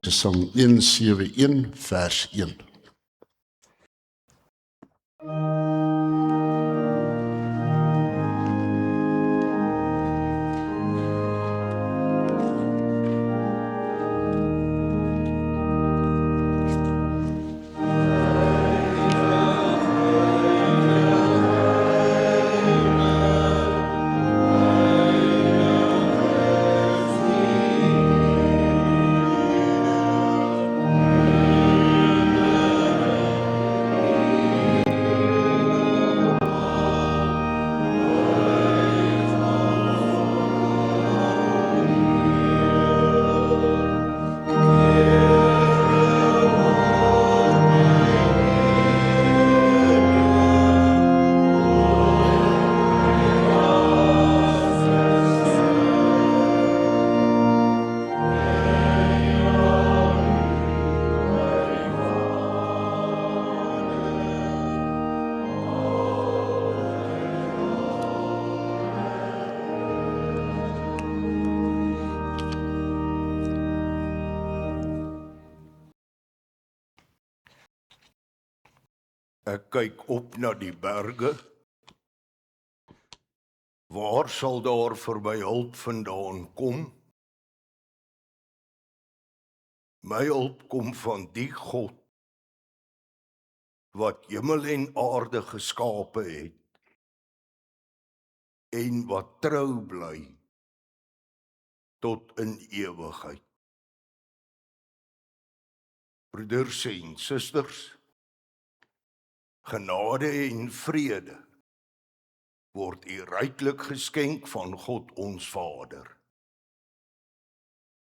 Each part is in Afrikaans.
te sing 171 vers 1. Ek kyk op na die berge. Waar sal daar vir my hulp vandaan kom? My hulp kom van die God wat hemel en aarde geskape het en wat trou bly tot in ewigheid. Broeders en susters, genade en vrede word u ryklik geskenk van God ons Vader,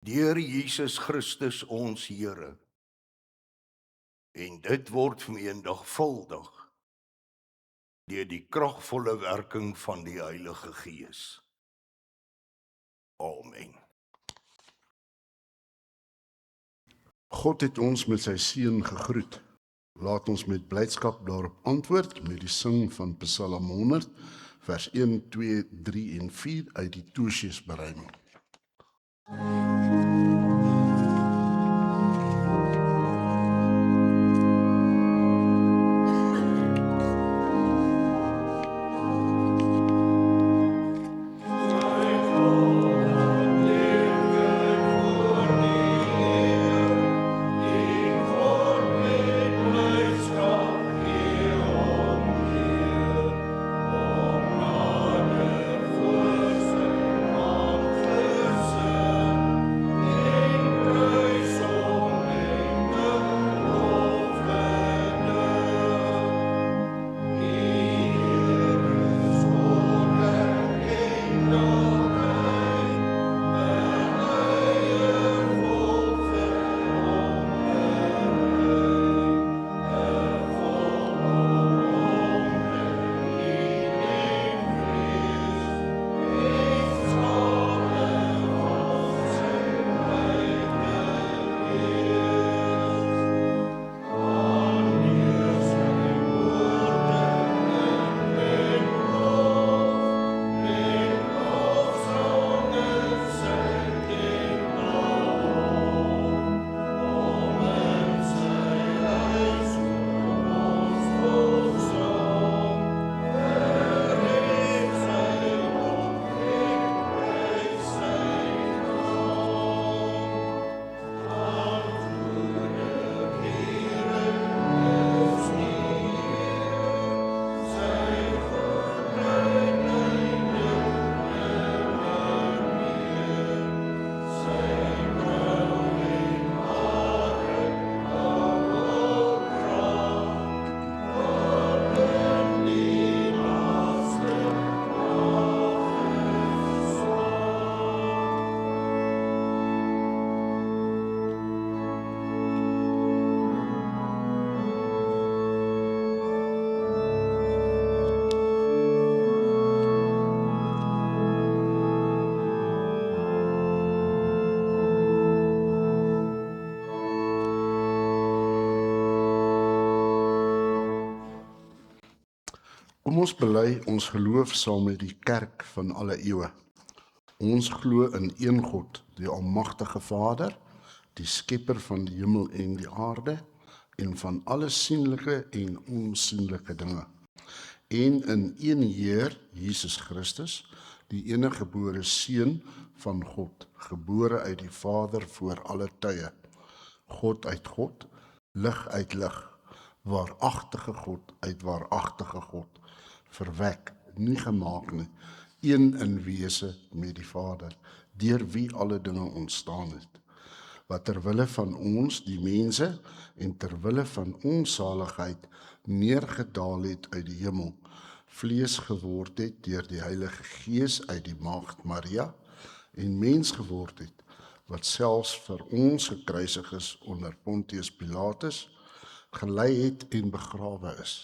deur Jesus Christus ons Here, en dit word vermenigvuldig deur die kragvolle werking van die Heilige Gees. Amen. God het ons met sy seun gegroet. Laat ons met blydskap daarop antwoord met die sing van Psalm 100, vers 1, 2, 3 en 4 uit die Toosiusbereiming. Kom ons bely ons geloof saam met die kerk van alle eeue. Ons glo in een God, die almagtige Vader, die skepper van die hemel en die aarde, en van alle sienlike en onsienlike dinge. En in een Heer, Jesus Christus, die enige gebore Seun van God, gebore uit die Vader voor alle tye, God uit God, lig uit lig, waaragtige God uit waaragtige God, verwek, nie gemaak nie, een in wese met die Vader, deur wie alle dinge ontstaan het, wat terwille van ons, die mense, en terwille van ons saligheid, neergedaal het uit die hemel, vlees geword het deur die Heilige Gees uit die maagd Maria, en mens geword het, wat selfs vir ons gekruisig is onder Pontius Pilatus, gelei het en begrawe is,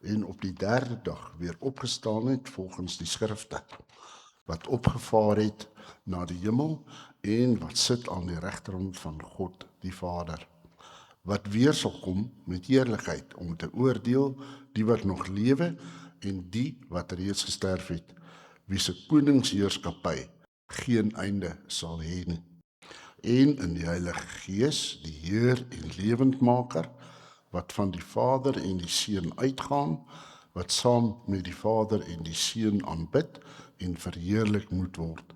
en op die derde dag weer opgestaan het volgens die skrifte, wat opgevaar het na die hemel en wat sit aan die regterhand van God die Vader, wat weer sal kom met heerlikheid om te oordeel die wat nog lewe en die wat reeds gesterf het, wie se koningsheerskappy geen einde sal hê nie. En in die Heilige Gees, die Heer en lewendmaker, wat van die Vader en die Seun uitgaan, wat saam met die Vader en die Seun aanbid en verheerlik moet word,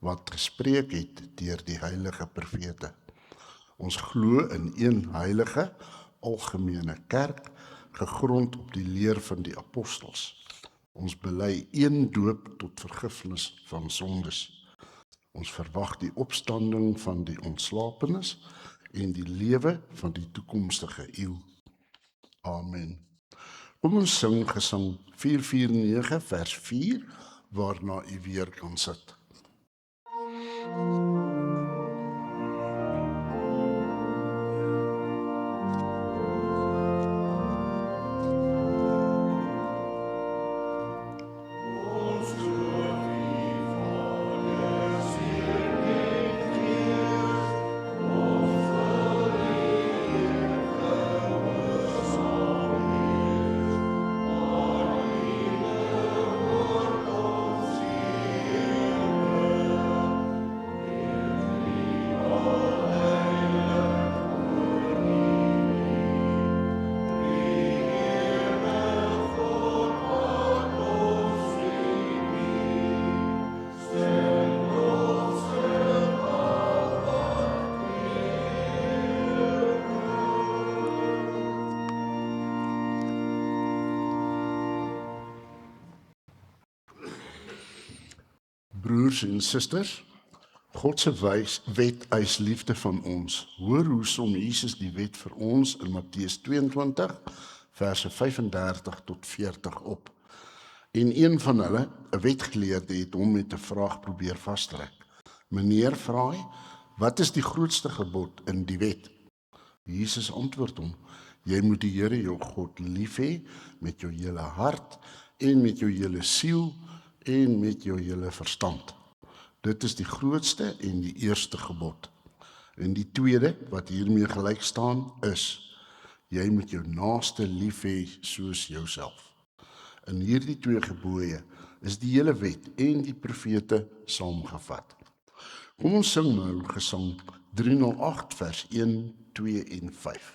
wat gespreek het deur die heilige profete. Ons glo in een heilige, algemene kerk, gegrond op die leer van die apostels. Ons bely een doop tot vergifnis van sondes. Ons verwag die opstanding van die ontslapenes en die lewe van die toekomstige eeu. Amen. Kom ons sing gesang 449 vers 4, waarna u weer kan sit. Broers en susters, God se wet eis liefde van ons. Hoor hoe som Jesus die wet vir ons in Matteus 22, verse 35 tot 40 op. En een van hulle, 'n wetgeleerde, het hom met 'n vraag probeer vastrek. Meneer, vra hy, wat is die grootste gebod in die wet? Jesus antwoord hom, jy moet die Here jou God lief hê met jou hele hart en met jou hele siel en met jou hele verstand. Dit is die grootste en die eerste gebod. En die tweede, wat hiermee gelyk staan, is, jy moet jou naaste lief hê soos jouself. In hierdie twee gebooie is die hele wet en die profete saamgevat. Kom ons sing nou gesang 308 vers 1, 2 en 5.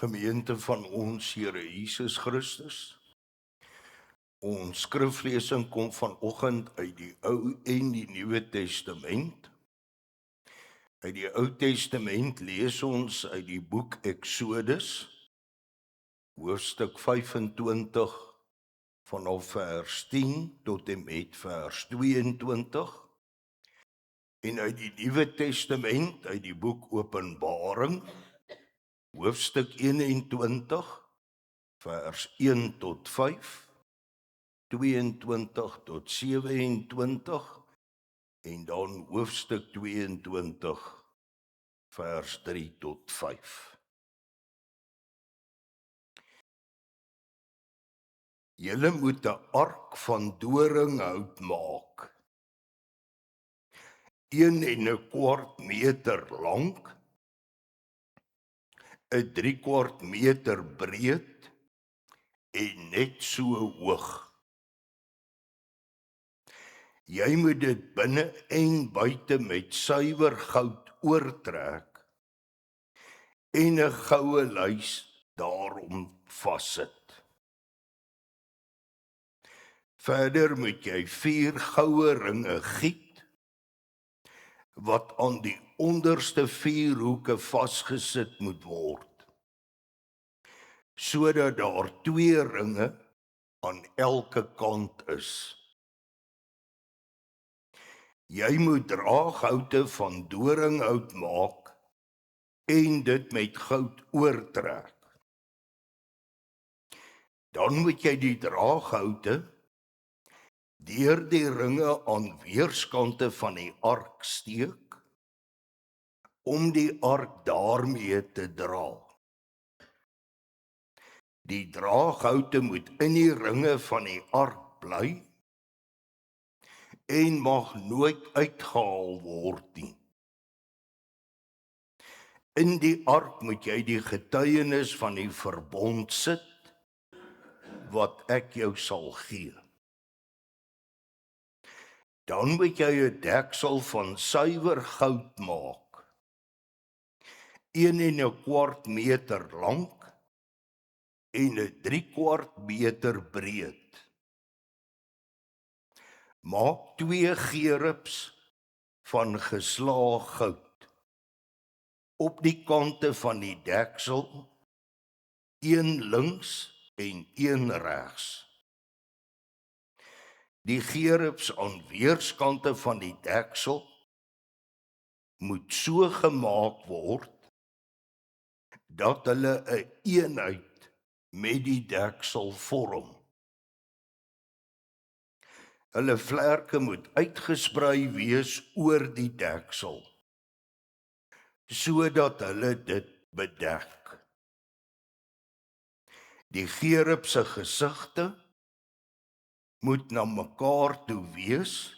Gemeente van ons Here Jesus Christus. Ons skriflesing kom vanoggend uit die Ou en die Nuwe Testament. Uit die Ou Testament lees ons uit die boek Eksodus, hoofstuk 25 vanaf vers 10 tot en met vers 22. En uit die Nuwe Testament, uit die boek Openbaring, hoofstuk 21, vers 1 tot 5, 22 tot 27, en dan hoofstuk 22, vers 3 tot 5. Julle moet 'n ark van doringhout maak, 1,25 meter lank, 3/4 meter breed en net so hoog. Jy moet dit binne en buite met suiwer goud oortrek en 'n goue lys daarom vassit. Verder moet jy 4 goue ringe giet wat aan die onderste 4 hoeke vasgesit moet word, sodat daar 2 ringe aan elke kant is. Jy moet draaghoute van doringhout maak en dit met goud oortrek. Dan moet jy die draaghoute deur die ringe aan weerskante van die ark steek, om die ark daarmee te dra. Die draaghoute moet in die ringe van die ark bly en mag nooit uitgehaal word nie. In die ark moet jy die getuienis van die verbond sit, wat ek jou sal gee. Dan moet jy 'n deksel van suiwer goud maak, 1,25 meter lank en 3/4 meter breed. Maak 2 gerubs van geslaag goud op die kante van die deksel, 1 links en 1 regs. Die gerubs aan weerskante van die deksel moet so gemaak word dat hulle 'n eenheid met die deksel vorm. Hulle vlerke moet uitgesprei wees oor die deksel, sodat hulle dit bedek. Die gerub se gesigte moet na mekaar toe wees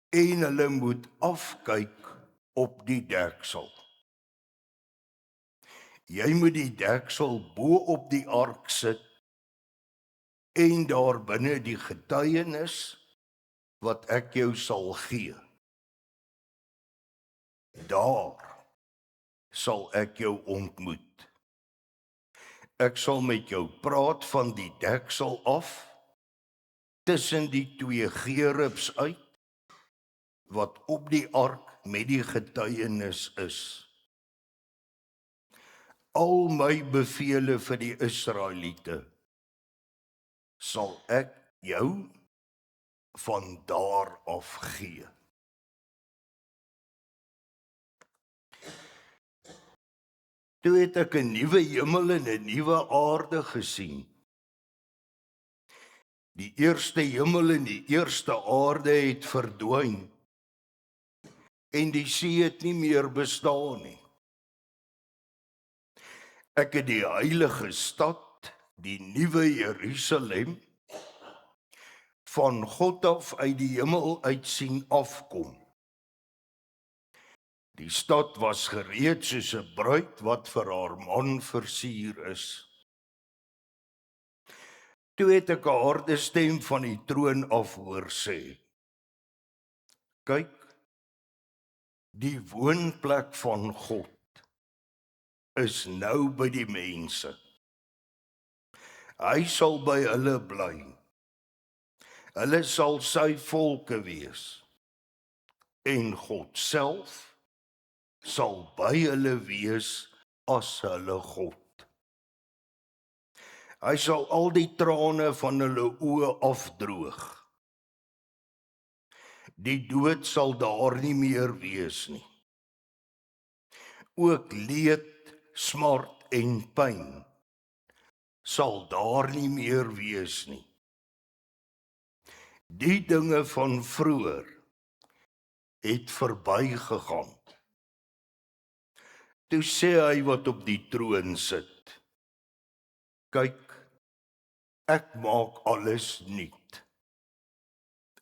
en hulle moet afkyk op die deksel. Jy moet die deksel bo op die ark sit en daar binne die getuienis wat ek jou sal gee. Daar sal ek jou ontmoet. Ek sal met jou praat van die deksel af, tussen die 2 gerubs uit, wat op die ark met die getuienis is. Al my bevele vir die Israeliete sal ek jou van daar af gee. Toe het ek 'n nuwe hemel en 'n nuwe aarde gesien. Die eerste hemel en die eerste aarde het verdwyn en die see het nie meer bestaan nie. Ek het die heilige stad, die nuwe Jerusalem, van God af uit die hemel uit sien afkom. Die stad was gereed soos 'n bruid wat vir haar man versier is. Toe het ek 'n harde stem van die troon af hoor sê: Kyk, die woonplek van God is nou by die mense. Hy sal by hulle bly. Hulle sal sy volke wees. En God self sal by hulle wees as hulle God. Hy sal al die trane van hulle oë afdroog. Die dood sal daar nie meer wees nie. Ook leed, smart en pyn sal daar nie meer wees nie. Die dinge van vroeër het verbygegaan. Toe sê hy wat op die troon sit, kyk, ek maak alles nuut.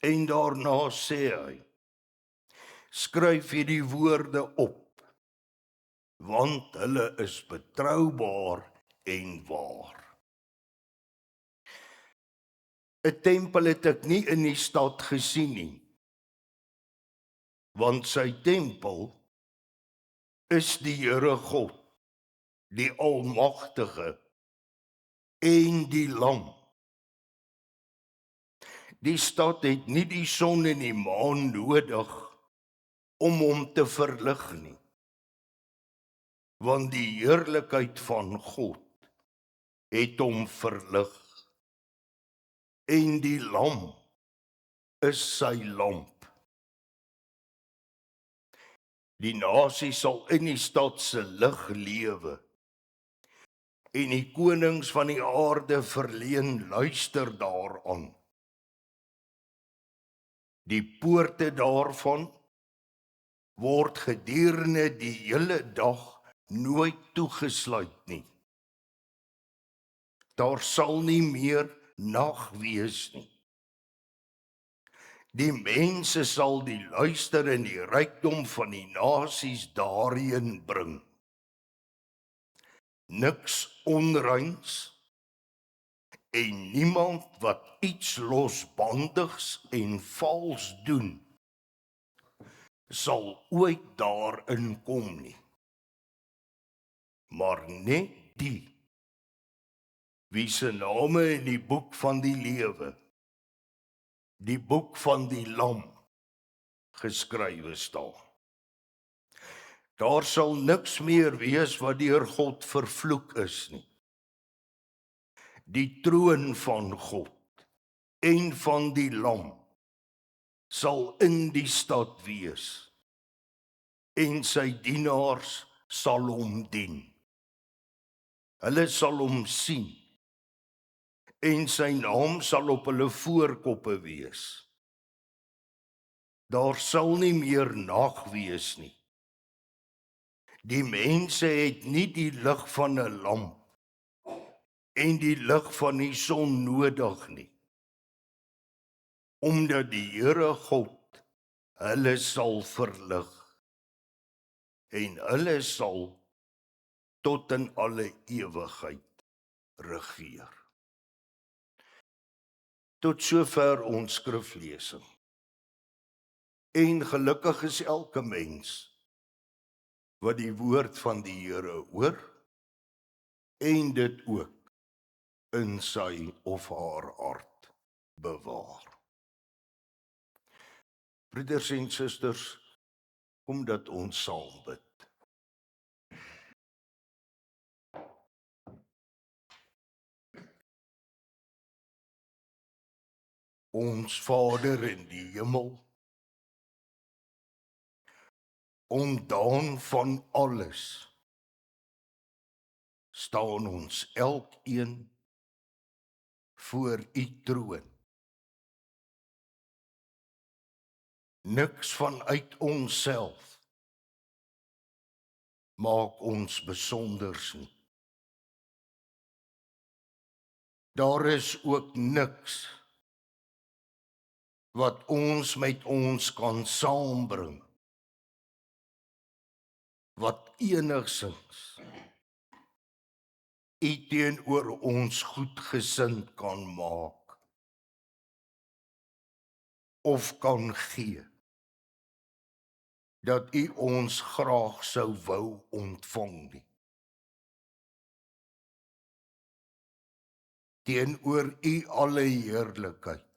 En daarna sê hy, skryf hierdie woorde op, want hulle is betroubaar en waar. 'n Tempel het ek nie in die stad gesien nie, want sy tempel is die Here God, die Almagtige en die Lam. Die stad het nie die son en die maan nodig om hom te verlig nie, want die heerlikheid van God het hom verlig, en die Lam is sy lamp. Die nasie sal in die stad se lig lewe, en die konings van die aarde verleen luister daaraan. Die poorte daarvan word gedurende die hele dag nooit toegesluit nie. Daar sal nie meer nag wees nie. Die mense sal die luister en die rykdom van die nasies daarheen bring. Niks onreins en niemand wat iets losbandigs en vals doen, sal ooit daarin kom nie. Maar net die, wie se name in die boek van die lewe, die boek van die Lam, geskrywe staan. Daar sal niks meer wees wat deur God vervloek is nie. Die troon van God en van die Lam sal in die stad wees, en sy dienaars sal hom dien. Hulle sal hom sien, en sy naam sal op hulle voorkoppe wees. Daar sal nie meer nag wees nie. Die mense het nie die lig van 'n lamp en die lig van die son nodig nie, omdat die Here God hulle sal verlig, en hulle sal tot in alle ewigheid regeer. Tot sover ons skriflesing. En gelukkig is elke mens wat die woord van die Here hoor en dit ook in sy of haar hart bewaar. Broeders en susters, kom dat ons saam bid. Ons Vader in die hemel, ontdaan van alles, staan ons elkeen voor u troon. Niks vanuit onsself maak ons besonders nie. Daar is ook niks wat ons met ons kan saambring, wat enigsins u teenoor ons goedgesind kan maak, of kan gee, dat u ons graag sou wou ontvang nie. teenoor U alle heerlikheid,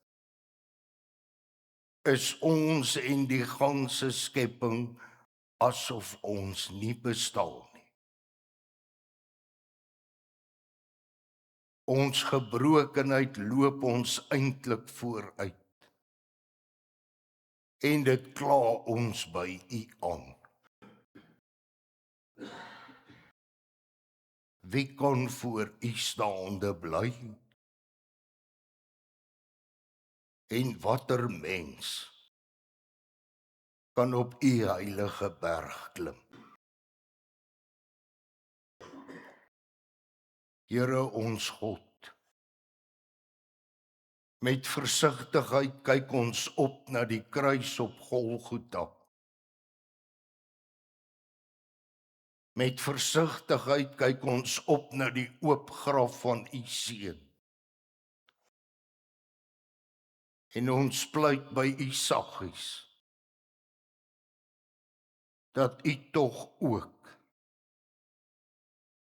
is ons en die ganse skepping asof ons nie bestaan nie. Ons gebrokenheid loop ons eintlik vooruit en dit kla ons by U aan. Wie kan voor U staande bly? En watter mens kan op U heilige berg klim? Here ons God, met versigtigheid kyk ons op na die kruis op Golgotha. Met versigtigheid kyk ons op na die oop graf van U seun. En ons pleit by U saggies, dat U tog ook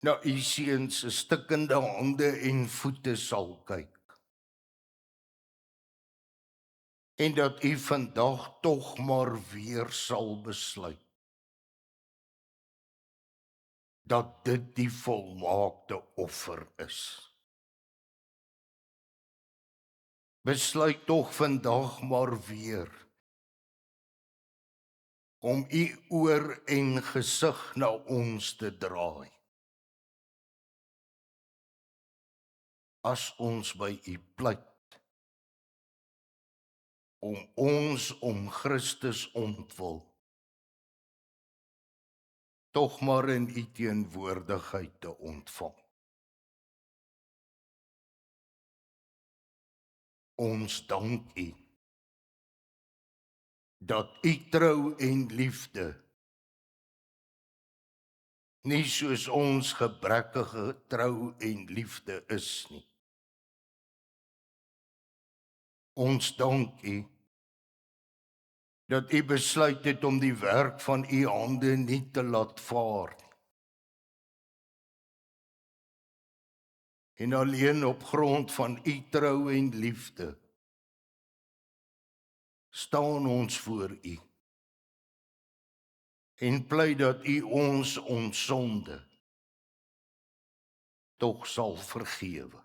na U seun se stikkende hande en voete sal kyk. En dat U vandag tog maar weer sal besluit dat dit die volmaakte offer is. Besluit tog vandag maar weer om U oor en gesig na ons te draai. As ons by U pleit, om ons om Christus ontwil, tog maar in U teenwoordigheid te ontvang. Ons dank U, dat U trou en liefde nie soos ons gebrekkige trou en liefde is nie. Ons dank U, dat U besluit het om die werk van U hande nie te laat vaar nie. En alleen op grond van U trou en liefde staan ons voor U en pleit dat U ons sonde tog sal vergewe.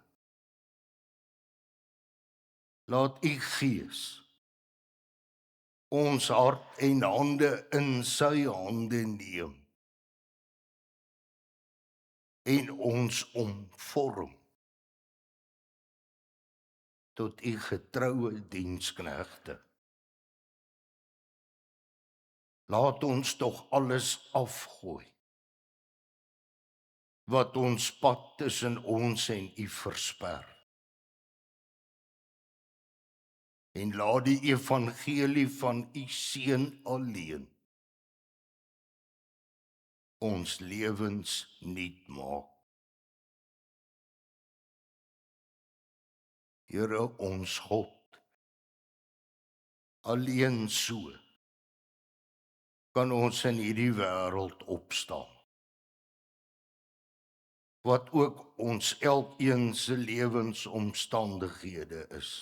Laat U Gees ons hart en hande in sy hande neem en ons omvorm tot U getroue diensknegte. Laat ons tog alles afgooi wat ons pad tussen ons en U versper. En laat die evangelie van U seun alleen ons lewens nuut maak. Here ons God, alleen so kan ons in hierdie wêreld opstaan, wat ook ons elkeen se lewensomstandighede is.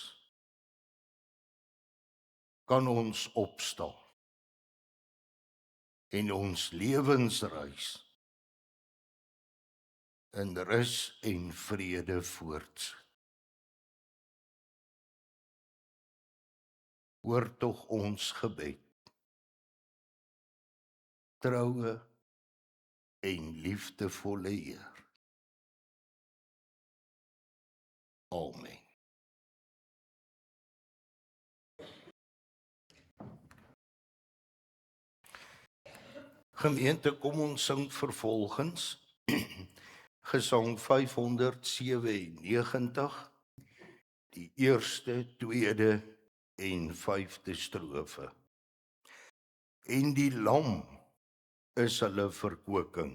Kan ons opstaan en ons lewensreis in rus en vrede voortsit. Hoor tog ons gebed, troue en liefdevolle Heer. Amen. Gemeente, kom ons sing vervolgens Gesang 597, die eerste, tweede en vyfde strofe. En die lam is hulle verkwikking,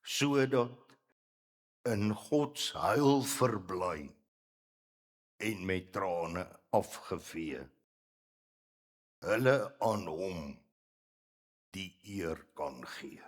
sodat in Gods heil verbly en met trane afgevee, hulle aan hom die eer kan gee.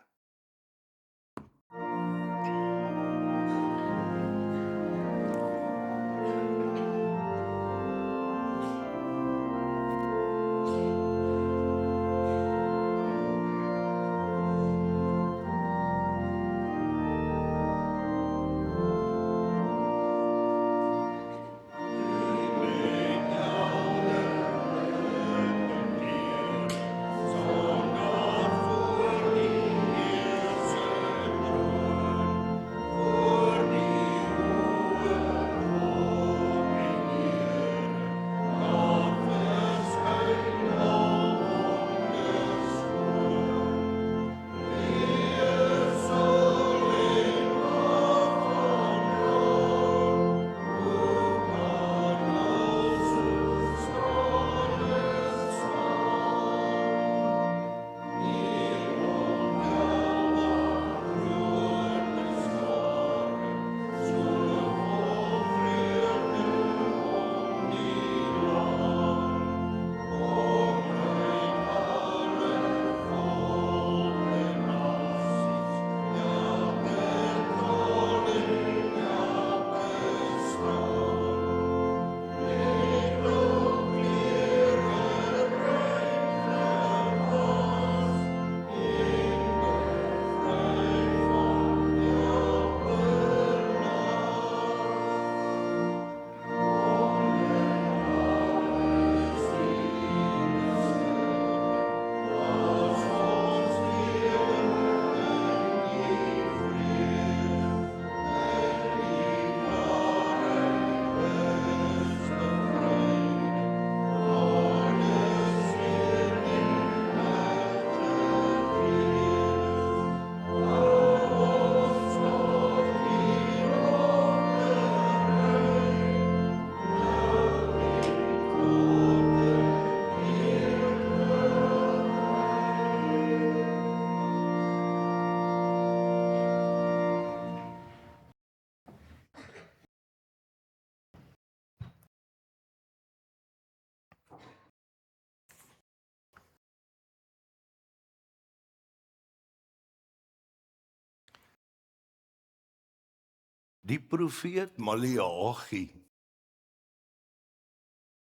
Die profeet Maleagi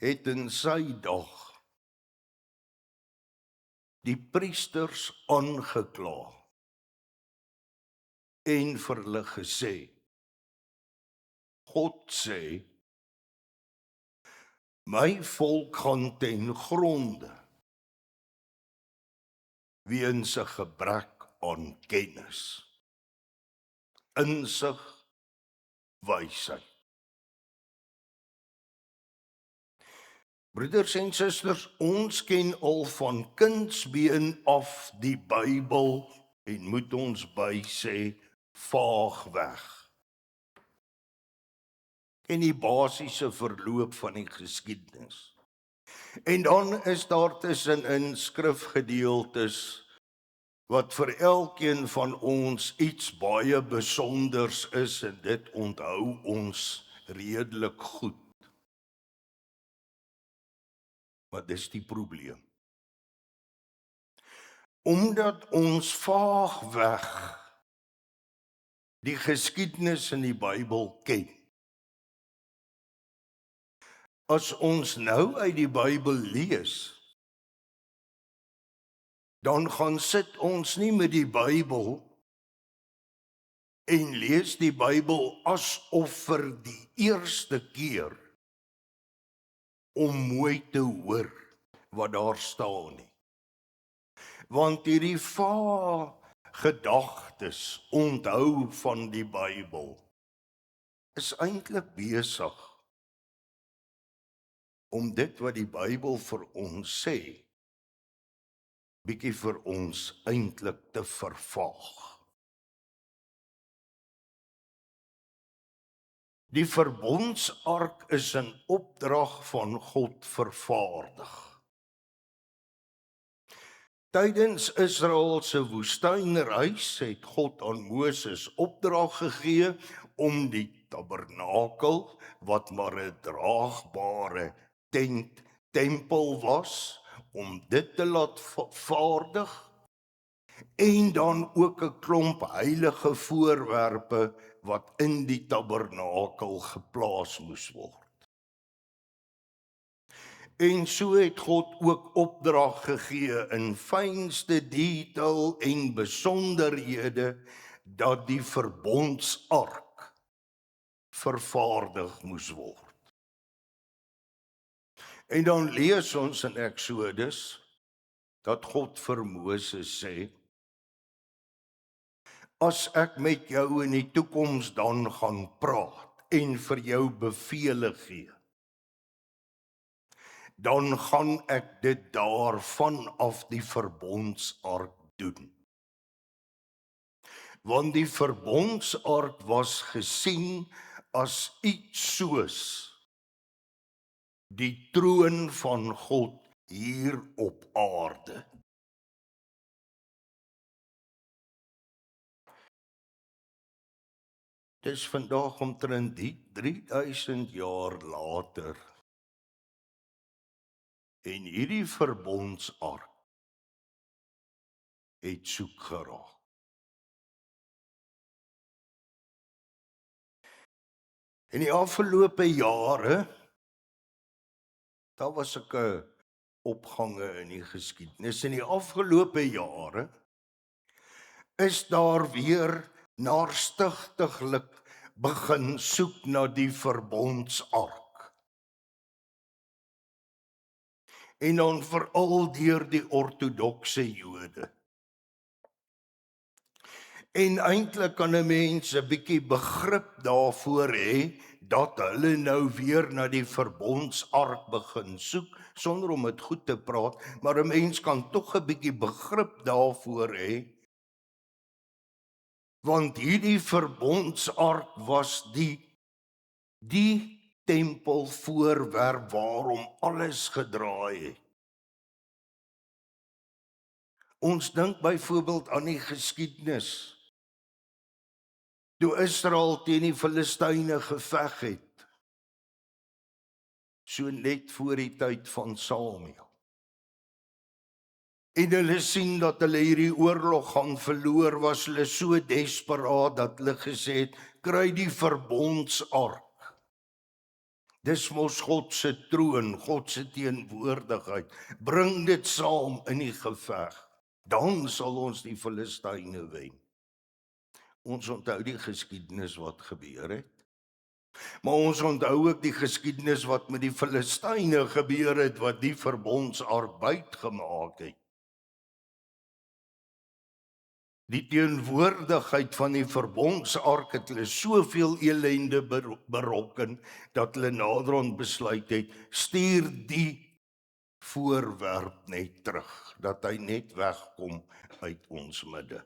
het in sy dag die priesters aangekla en vir hulle gesê, God sê, my volk gaan ten gronde weens 'n gebrek aan kennis, insig, wysheid. Broeders en susters, ons ken al van kindsbeen af die Bybel en moet ons by sê, vaagweg. En die basiese verloop van die geskiedenis. En dan is daar tussenin skrifgedeeltes wat vir elkeen van ons iets baie besonders is en dit onthou ons redelik goed. Maar dis die probleem. Omdat ons vaagweg die geskiedenis in die Bybel ken. As ons nou uit die Bybel lees, dan gaan sit ons nie met die Bybel en lees die Bybel asof vir die eerste keer om mooi te hoor wat daar staan nie. Want hierdie gedagtes onthou van die Bybel is eintlik besig om dit wat die Bybel vir ons sê, bietjie vir ons eintlik te vervaag. Die verbondsark is in opdrag van God vervaardig. Tydens Israel se woestynreis het God aan Moses opdrag gegee om die tabernakel, wat maar 'n draagbare tempel was, om dit te laat vaardig, en dan ook 'n klomp heilige voorwerpe wat in die tabernakel geplaas moes word. En so het God ook opdrag gegee in fynste detail en besonderhede dat die verbondsark vervaardig moes word. En dan lees ons in Exodus dat God vir Moses sê, as ek met jou in die toekoms dan gaan praat en vir jou bevele gee, dan gaan ek dit daarvan af die verbondsark doen. Want die verbondsark was gesien as iets soos die troon van God hier op aarde. Dis vandag omtrent 3000 jaar later en hierdie verbondsark het soek geraak. In die afgelope jare, daar was ook 'n opgange in die geskiedenis. In die afgelope jare is daar weer naarstigtiglik begin soek na die verbondsark. En dan veral deur die ortodokse Jode. En eintlik kan 'n mens 'n bietjie begrip daarvoor hê dat hulle nou weer na die verbondsark begin soek, sonder om dit goed te praat, maar 'n mens kan tog 'n bietjie begrip daarvoor hê, want hierdie verbondsark was die tempelvoorwerp waarom alles gedraai het. Ons dink byvoorbeeld aan die geskiedenis, toe Israel teen die Filistyne geveg het, so net voor die tyd van Samuel. en hulle sien dat hulle hierdie oorlog gaan verloor, was hulle so desperaat dat hulle gesê het, kry die verbondsark. Dis mos God se troon, God se teenwoordigheid. Bring dit saam in die geveg. Dan sal ons die Filistyne wen. Ons onthou die geskiedenis wat gebeur het. Maar ons onthou ook die geskiedenis wat met die Filistyne gebeur het, wat die verbondsark buitgemaak het. Die teenwoordigheid van die verbondsark het hulle soveel elende berokken, dat hulle naderhand besluit het, stuur die voorwerp net terug, dat hy net wegkom uit ons midde.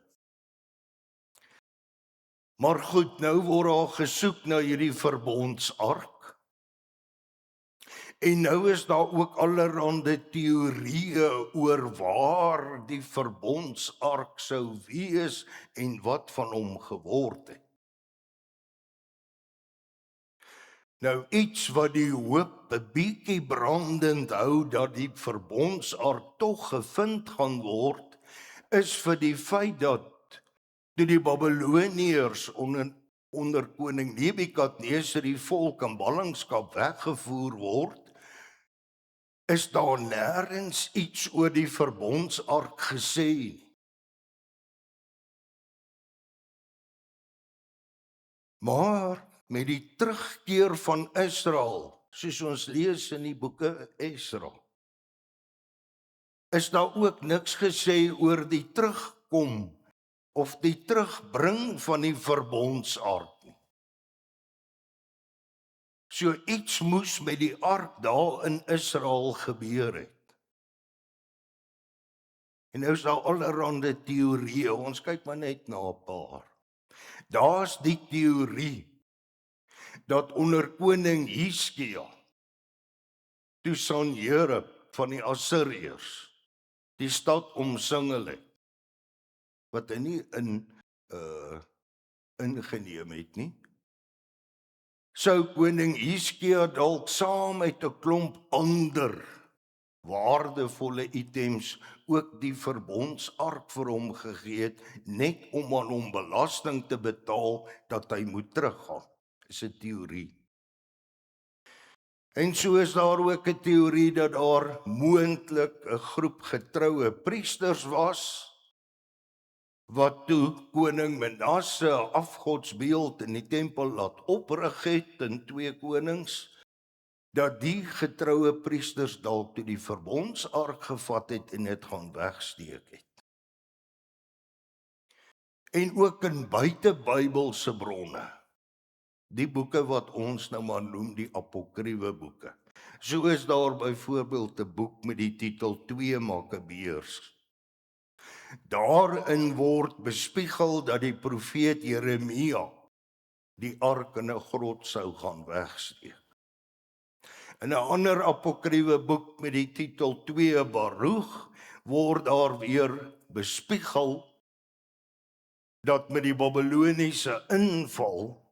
Maar goed, nou word daar gesoek na hierdie verbondsark. En nou is daar ook allerhande teorieë oor waar die verbondsark sou wees en wat van hom geword het. Nou iets wat die hoop 'n bietjie brandend hou dat die verbondsark tog gevind gaan word, is vir die feit dat toe die Babiloniërs onder koning Nebukadneser die volk in ballingskap weggevoer word, is daar nêrens iets oor die verbondsark gesê nie. Maar met die terugkeer van Israel, soos ons lees in die boeke Esra, is daar ook niks gesê oor die terugkom of die terugbring van die verbondsark nie. So iets moes met die ark daar in Israel gebeur het. En nou is daar allerhande teorieë, ons kyk maar net na 'n paar. Daar's die teorie dat onder koning Hizkia, toe Sanherib van die Assiriërs die stad omsingel het, wat hy nie ingeneem het nie, sou koning Hizkia dalk saam met 'n klomp ander waardevolle items ook die verbondsark vir hom gegee het, net om aan hom belasting te betaal dat hy moet teruggaan. Dis 'n teorie. En so is daar ook 'n teorie dat daar moontlik 'n groep getroue priesters was, wat toe koning Manasse 'n afgodsbeeld in die tempel laat oprig het in 2 Konings, dat die getroue priesters dalk toe die verbondsark gevat het en dit gaan wegsteek het. En ook in buitebybelse bronne, die boeke wat ons nou maar noem die apokriewe boeke. So is daar byvoorbeeld 'n boek met die titel 2 Makabeërs. Daarin word bespiegel dat die profeet Jeremia die ark in 'n grot sou gaan wegsteek. In 'n ander apokriewe boek met die titel 2 Baruch word daar weer bespiegel dat met die Babiloniese inval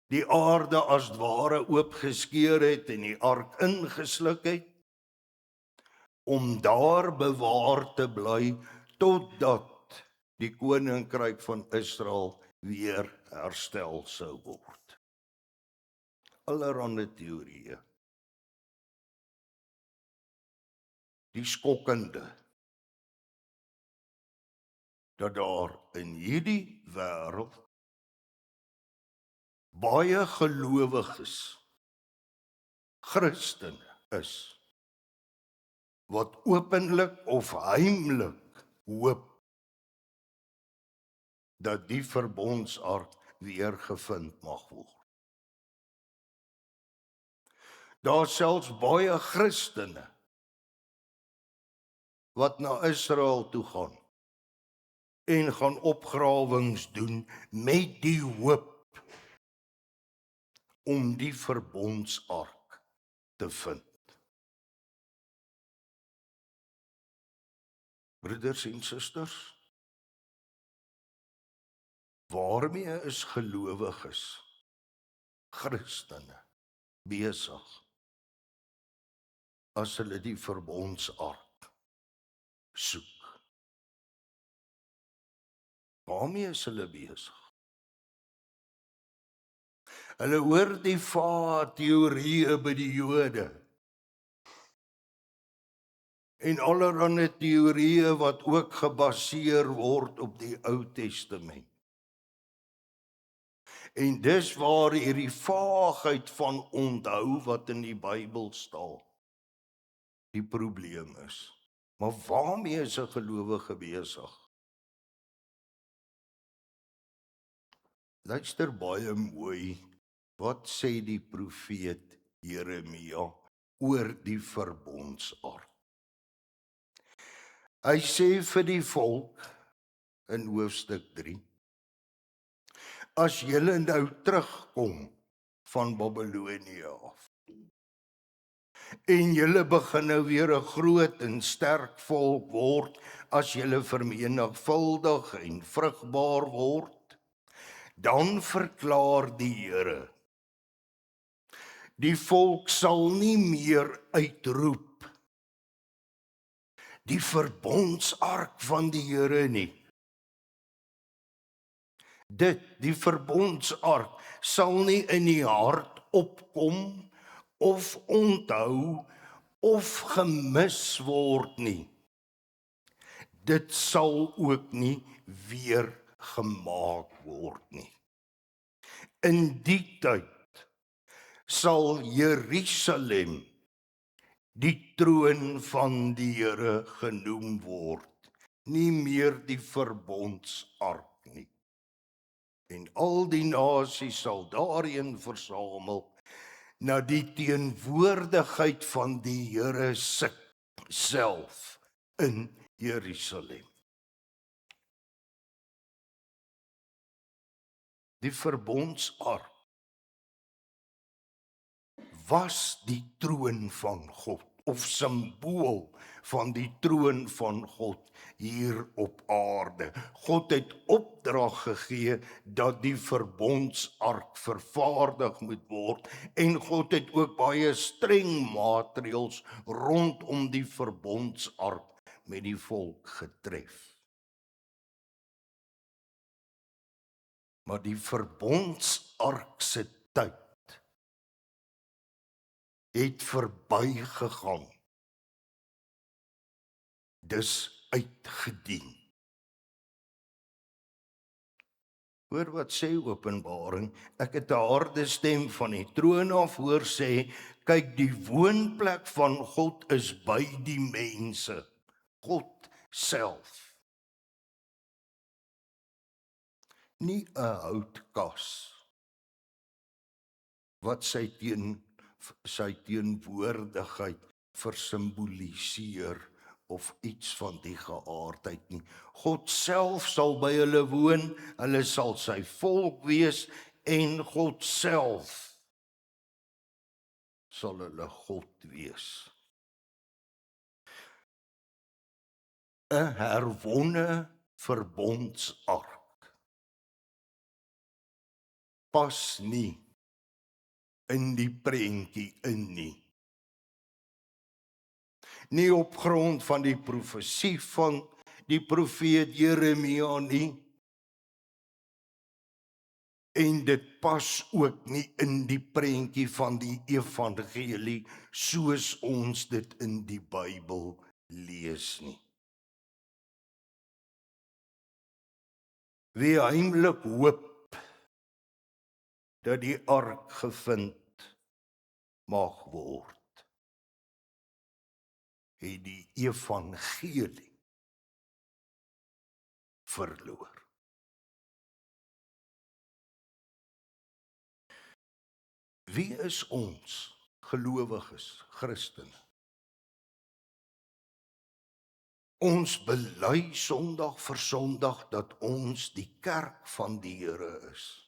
die aarde as ware oopgeskeur het en die ark ingesluk het, om daar bewaar te bly totdat die koninkryk van Israel weer herstel sou word. Allerhande teorieë. Die skokkende dat daar in hierdie wêreld baie gelowiges, Christene is, wat openlik of heimlik hoop dat die verbondsark weer gevind mag word. Daar selfs baie Christene wat na Israel toe gaan en gaan opgrawings doen met die hoop om die verbondsark te vind. Broeders en susters, waarmee is gelowiges, Christene, besig as hulle die verbondsark soek. Waarmee is hulle besig? Hulle hoor die va-teorieë by die Jode. En allerlei teorieë wat ook gebaseer word op die Ou Testament. En dis waar hierdie vaagheid van onthou wat in die Bybel staan, die probleem is. Maar waarmee is 'n gelowige besig? Luister baie mooi, wat sê die profeet Jeremia oor die verbondsark? Hy sê vir die volk in hoofstuk 3, as julle nou terugkom van Babilonie af, en julle begin nou weer 'n groot en sterk volk word, as julle vermenigvuldig en vrugbaar word, dan verklaar die Here, die volk sal nie meer uitroep, die verbondsark van die Here nie. Die verbondsark sal nie in die hart opkom of onthou of gemis word nie. Dit sal ook nie weer gemaak word nie. In die tyd sal Jerusalem die troon van die Here genoem word, nie meer die verbondsark nie. En al die nasies sal daarheen versamel, na die teenwoordigheid van die Here self in Jerusalem. Die verbondsark was die troon van God, of simbool van die troon van God hier op aarde. God het opdrag gegee dat die verbondsark vervaardig moet word, en God het ook baie streng maatreëls rondom die verbondsark met die volk getref. Maar die verbondsark se tyd het verbygegaan. Dis uitgedien. Hoor wat sê Openbaring, ek het 'n harde stem van die troon af hoor sê, kyk, die woonplek van God is by die mense, God self. Nie 'n houtkas wat sy teenwoordigheid versimboliseer of iets van die geaardheid nie. God self sal by hulle woon, hulle sal sy volk wees, en God self sal hulle God wees. 'n herwonne verbondsark pas nie in die prentjie in nie. Nie op grond van die profesie van die profeet Jeremia nie. En dit pas ook nie in die prentjie van die evangelie soos ons dit in die Bybel lees nie. Wie heimlik hoop dat die ark gevind mag word, het die evangelie verloor. Wie is ons gelowiges, Christene? Ons bely Sondag vir Sondag dat ons die kerk van die Here is.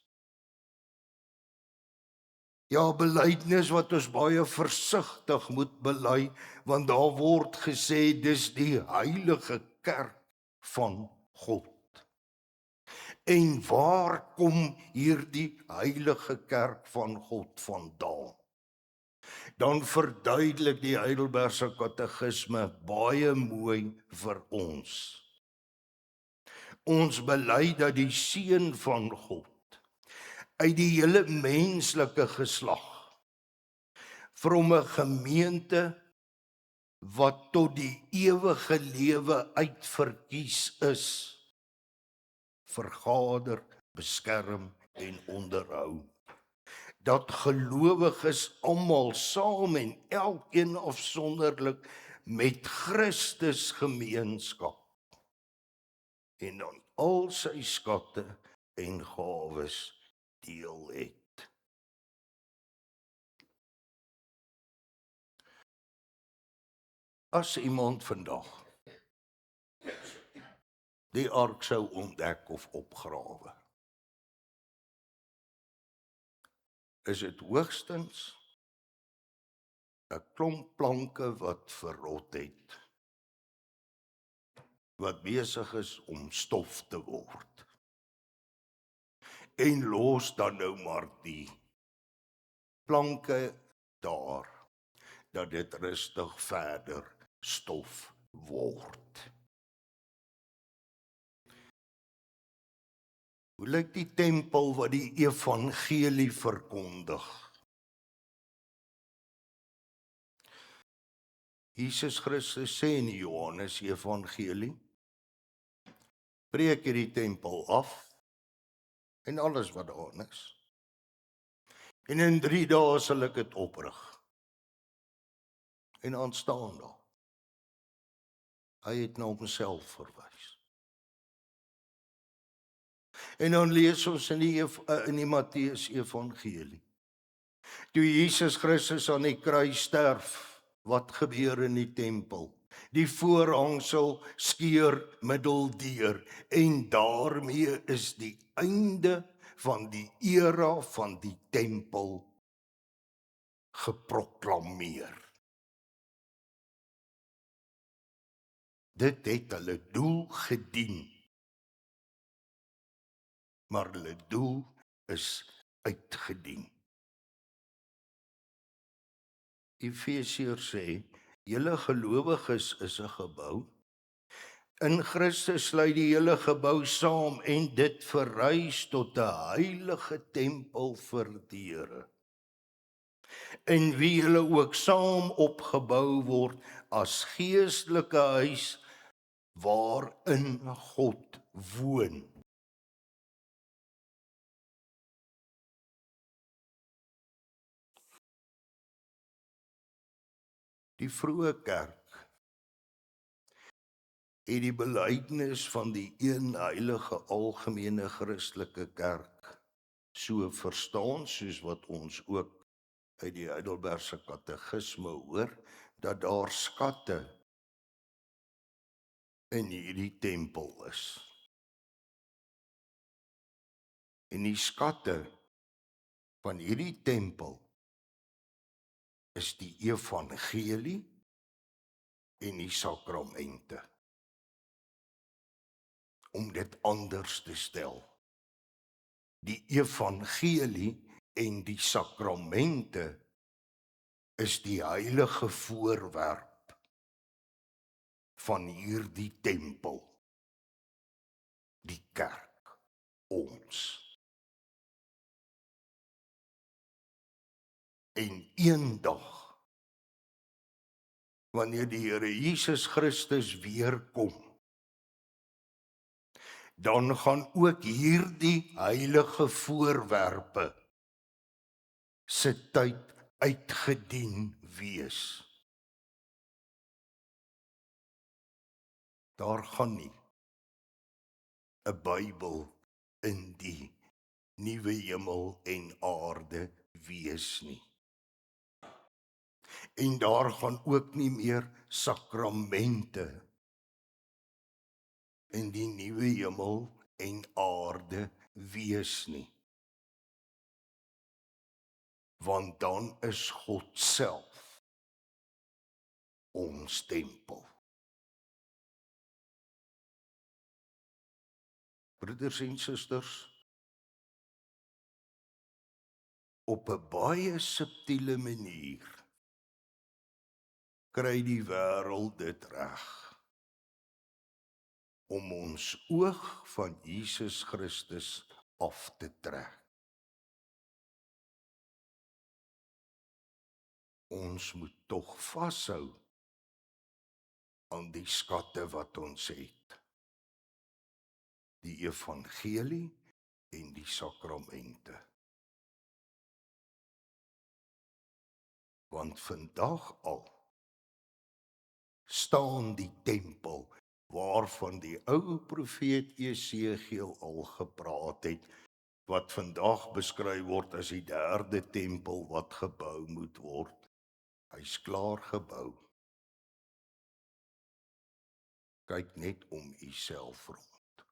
Ja, belydenis wat ons baie versigtig moet bely, want daar word gesê dis die heilige kerk van God. En waar kom hierdie heilige kerk van God vandaan? dan verduidelik die Heidelbergse Katekisme baie mooi vir ons. Ons bely dat die Seun van God uit die hele menslike geslag vir hom 'n gemeente wat tot die ewige lewe uitverkies is, vergader, beskerm en onderhou. Dat gelowiges almal saam en elkeen afsonderlik met Christus gemeenskap en aan al sy skatte en gawes deel het. As iemand vandag die ark sou ontdek of opgrawe, is dit hoogstens 'n klomp planke wat verrot het, wat besig is om stof te word. En los dan nou maar die planke daar, dat dit rustig verder stof word. Hoe lyk die tempel wat die evangelie verkondig? Jesus Christus sê in die Johannes Evangelie, breek hierdie tempel af en alles wat daarin is. En in 3 dae sal ek dit oprig. En aanstaan daar. Hy het na homself verwys. En dan lees ons in die Matteus Evangelie. Toe Jesus Christus aan die kruis sterf, wat gebeur in die tempel? Die voorhangsel skeur middeldeur en daarmee is die einde van die era van die tempel geproklameer. Dit het hulle doel gedien, maar hulle doel is uitgedien. Efesiërs sê, julle gelowiges is 'n gebou. In Christus sluit die hele gebou saam en dit verrys tot 'n heilige tempel vir die Here. In wie julle ook saam opgebou word as geestelike huis waarin God woon. Die vroeë kerk het die belydenis van die een heilige algemene Christelike kerk so verstaan, soos wat ons ook uit die Heidelbergse Katekisme hoor, dat daar skatte in hierdie tempel is. En die skatte van hierdie tempel is die evangelie en die sakramente. Om dit anders te stel. Die evangelie en die sakramente is die heilige voorwerp van hierdie tempel, die kerk, ons. En eendag, wanneer die Here Jesus Christus weer kom, dan gaan ook hierdie heilige voorwerpe se tyd uitgedien wees. Daar gaan nie 'n Bybel in die nuwe hemel en aarde wees nie. En daar gaan ook nie meer sakramente in die nuwe hemel en aarde wees nie. Want dan is God self ons tempel. Broeders en susters, op 'n baie subtiele manier kry die wêreld dit reg om ons oog van Jesus Christus af te trek. Ons moet tog vashou aan die skatte wat ons het. Die evangelie en die sakramente. Want vandag al staan die tempel waarvan die ou profeet Jesegiel al gepraat het, wat vandag beskryf word as die derde tempel wat gebou moet word. Hy's klaar gebou. Kyk net om uself rond.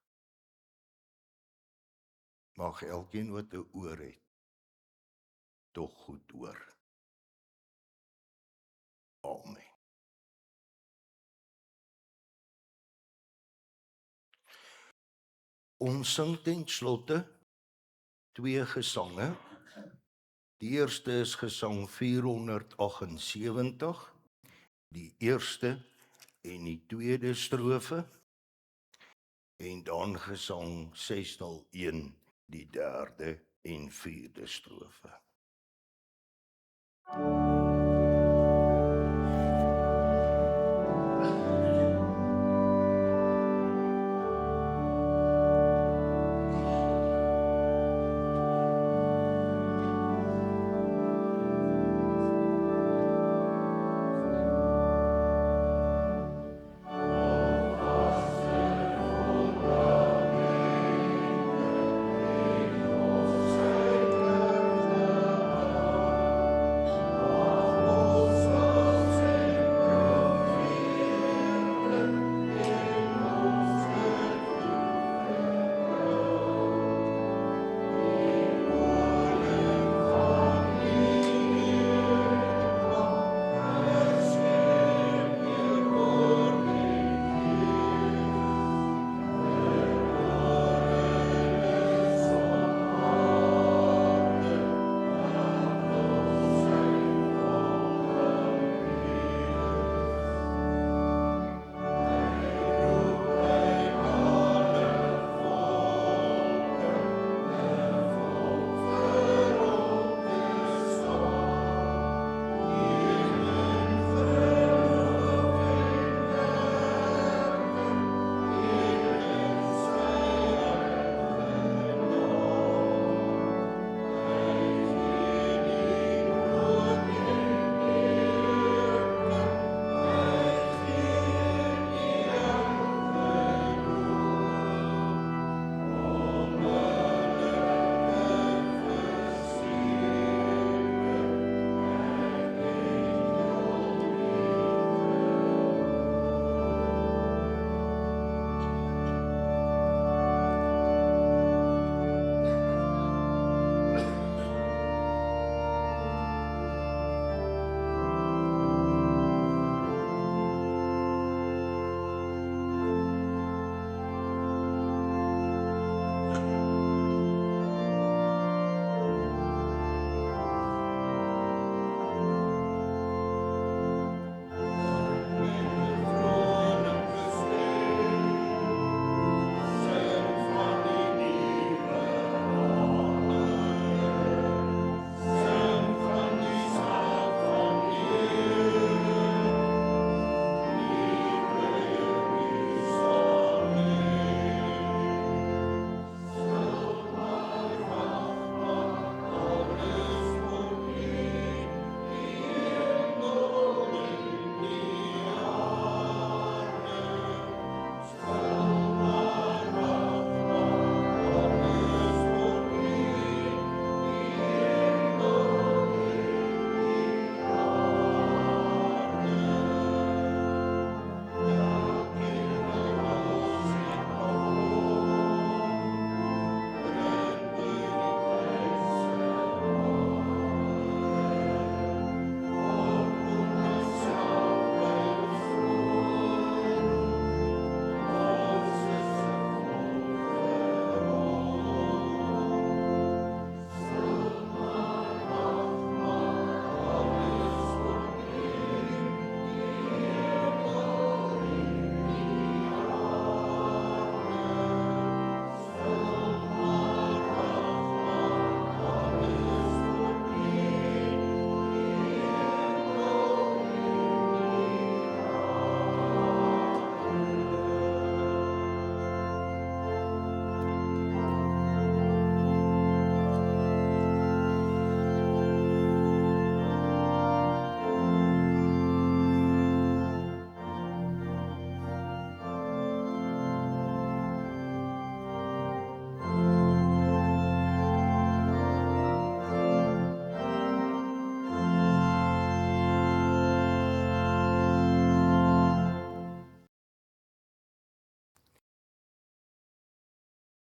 Mag elkeen wat 'n oor het, tog goed hoor. Amen. Ons sing ten slotte 2 gesange. Die eerste is gesang 478, die eerste en die tweede strofe, en dan gesang 601, die derde en vierde strofe.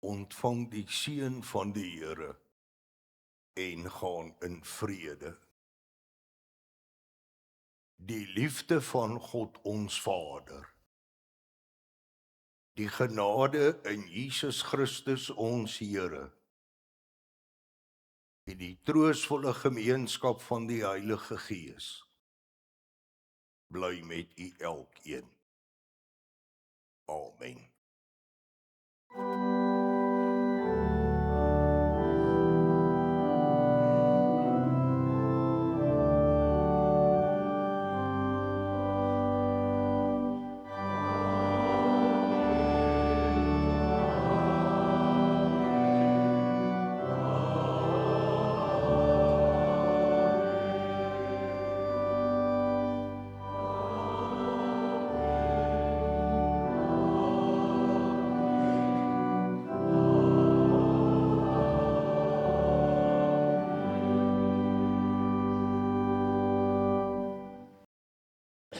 ontvang die seën van die Here en gaan in vrede. Die liefde van God ons Vader, die genade in Jesus Christus ons Here, en die troostvolle gemeenskap van die Heilige Gees, bly met u elkeen. Amen.